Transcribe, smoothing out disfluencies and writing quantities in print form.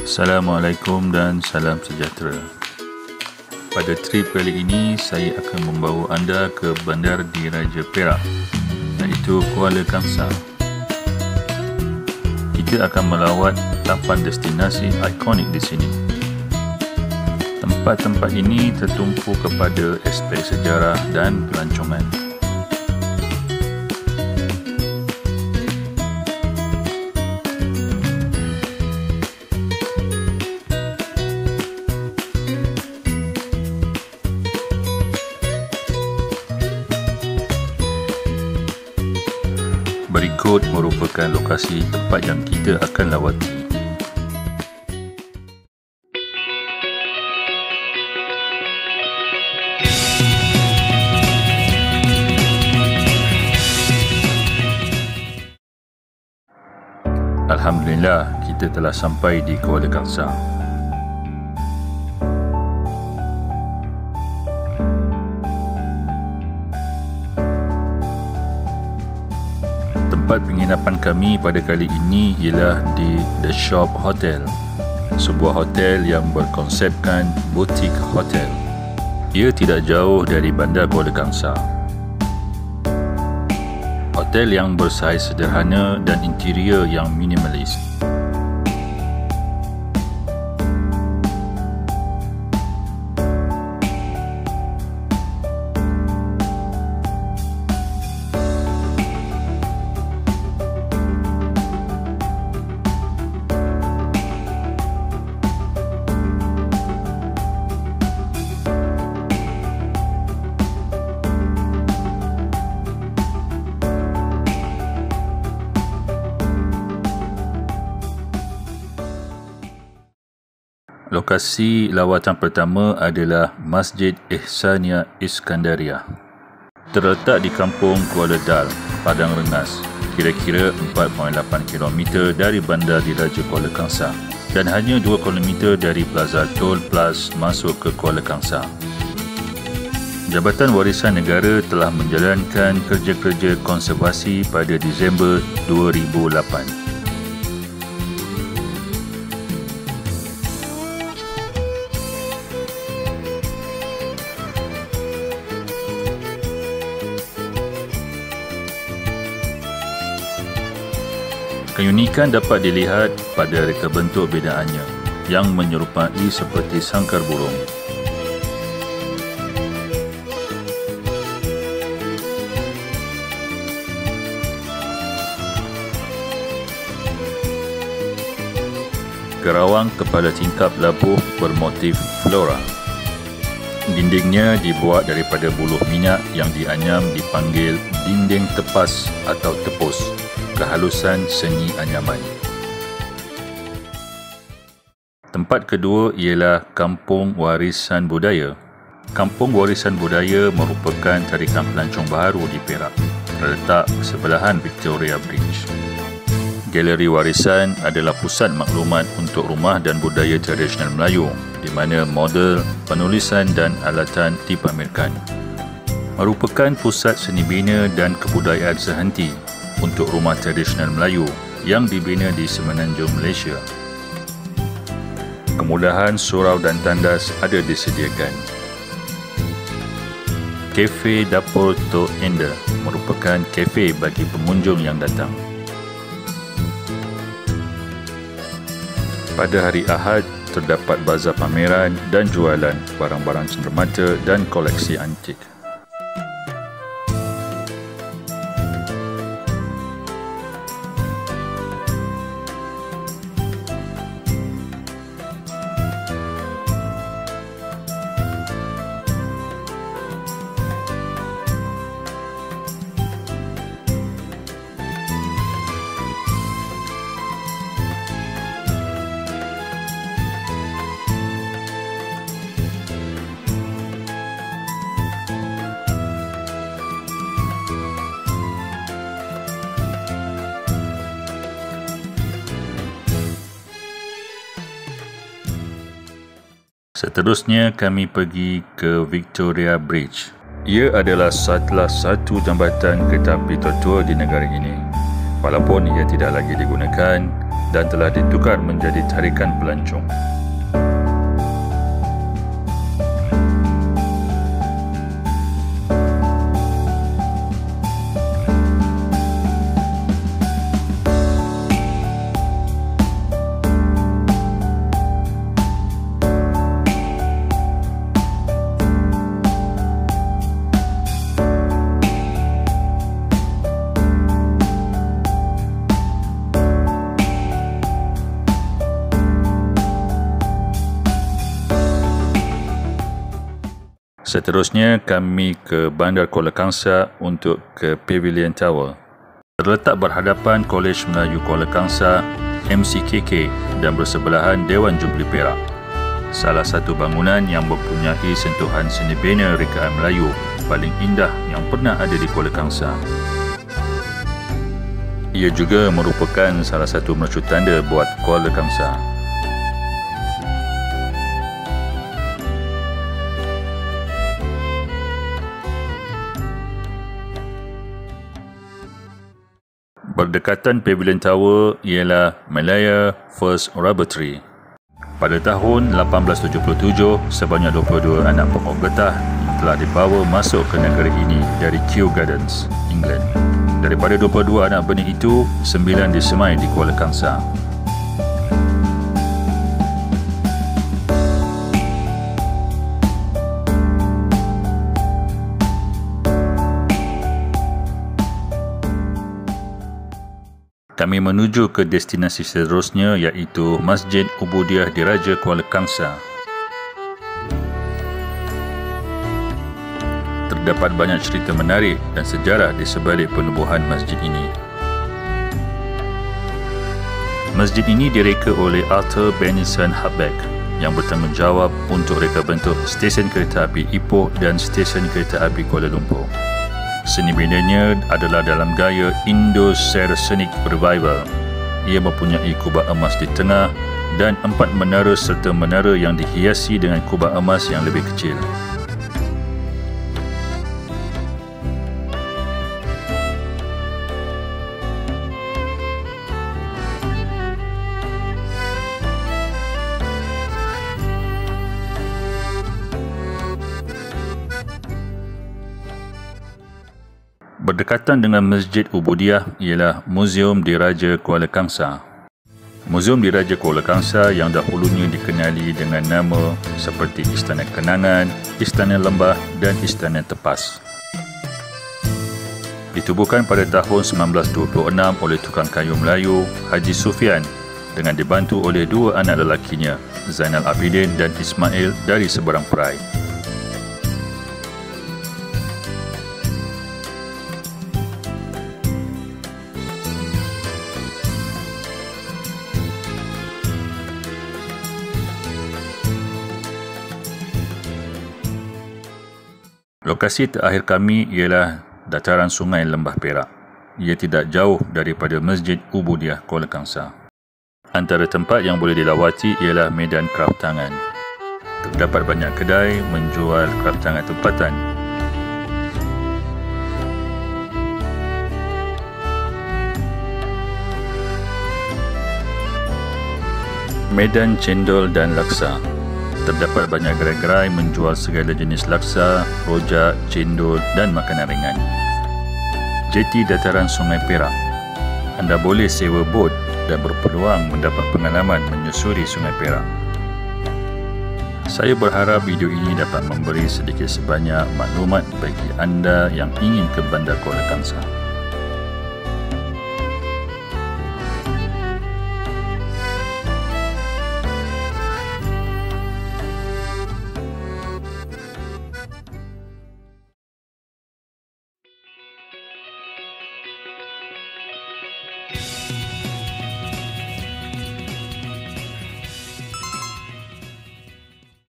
Assalamualaikum dan salam sejahtera. Pada trip kali ini, saya akan membawa anda ke Bandar Diraja Perak, iaitu Kuala Kangsar. Kita akan melawat 8 destinasi ikonik di sini. Tempat-tempat ini tertumpu kepada aspek sejarah dan pelancongan. Berikut merupakan lokasi tempat yang kita akan lawati. Alhamdulillah, kita telah sampai di Kuala Kangsar. Tempat penginapan kami pada kali ini ialah di The Shop Hotel, sebuah hotel yang berkonsepkan butik hotel. Ia tidak jauh dari Bandar Kuala Kangsar. Hotel yang bersaiz sederhana dan interior yang minimalis. Lokasi lawatan pertama adalah Masjid Ihsaniyah Iskandariah. Terletak di kampung Kuala Dal, Padang Rengas, kira-kira 4.8 km dari Bandar Diraja Kuala Kangsar dan hanya 2 km dari Plaza Tol Plus masuk ke Kuala Kangsar. Jabatan Warisan Negara telah menjalankan kerja-kerja konservasi pada Disember 2008. Keunikan dapat dilihat pada reka bentuk bedaannya yang menyerupai seperti sangkar burung. Gerawang kepala tingkap labuh bermotif flora. Dindingnya dibuat daripada buluh minyak yang dianyam dipanggil dinding tepas atau tepus. Kehalusan seni anyaman. Tempat kedua ialah Kampung Warisan Budaya. Kampung Warisan Budaya merupakan tarikan pelancong baru di Perak, terletak sebelahan Victoria Bridge. Galeri Warisan adalah pusat maklumat untuk rumah dan budaya tradisional Melayu, di mana model, penulisan dan alatan dipamerkan. Merupakan pusat seni bina dan kebudayaan sehenti untuk rumah tradisional Melayu yang dibina di Semenanjung Malaysia. Kemudahan surau dan tandas ada disediakan. Kafe Dapur Tok Enda merupakan kafe bagi pengunjung yang datang. Pada hari Ahad, terdapat bazar pameran dan jualan barang-barang cenderamata dan koleksi antik. Seterusnya kami pergi ke Victoria Bridge. Ia adalah salah satu jambatan kereta api tertua di negara ini. Walaupun ia tidak lagi digunakan, dan telah ditukar menjadi tarikan pelancong. Seterusnya, kami ke Bandar Kuala Kangsar untuk ke Pavilion Tower. Terletak berhadapan Kolej Melayu Kuala Kangsar, MCKK dan bersebelahan Dewan Jubli Perak. Salah satu bangunan yang mempunyai sentuhan seni bina rekaan Melayu paling indah yang pernah ada di Kuala Kangsar. Ia juga merupakan salah satu mercu tanda buat Kuala Kangsar. Berdekatan Pavilion Tower ialah Malaya First Rubber Tree. Pada tahun 1877, sebanyak 22 anak pokok getah telah dibawa masuk ke negeri ini dari Kew Gardens, England. Daripada 22 anak benih itu, 9 disemai di Kuala Kangsar. Kami menuju ke destinasi seterusnya iaitu Masjid Ubudiah Diraja Kuala Kangsar. Terdapat banyak cerita menarik dan sejarah di sebalik penubuhan masjid ini. Masjid ini direka oleh Arthur Benison Hubback yang bertanggungjawab untuk reka bentuk stesen kereta api Ipoh dan stesen kereta api Kuala Lumpur. Seni binanya adalah dalam gaya Indo-Saracenic Revival. Ia mempunyai kubah emas di tengah dan 4 menara serta menara yang dihiasi dengan kubah emas yang lebih kecil. Berdekatan dengan Masjid Ubudiah ialah Muzium Diraja Kuala Kangsar. Muzium Diraja Kuala Kangsar yang dahulunya dikenali dengan nama seperti Istana Kenangan, Istana Lembah dan Istana Tepas. Ditubuhkan pada tahun 1926 oleh tukang kayu Melayu Haji Sufian dengan dibantu oleh 2 anak lelakinya, Zainal Abidin dan Ismail dari seberang Perai. Lokasi terakhir kami ialah dataran Sungai Lembah Perak. Ia tidak jauh daripada Masjid Ubudiah Kuala Kangsar. Antara tempat yang boleh dilawati ialah medan kraft tangan. Terdapat banyak kedai menjual kraft tangan tempatan. Medan cendol dan laksa. Terdapat banyak gerai-gerai menjual segala jenis laksa, rojak, cendol dan makanan ringan. Jeti dataran Sungai Perak. Anda boleh sewa bot dan berpeluang mendapat pengalaman menyusuri Sungai Perak. Saya berharap video ini dapat memberi sedikit sebanyak maklumat bagi anda yang ingin ke Bandar Kuala Kangsar.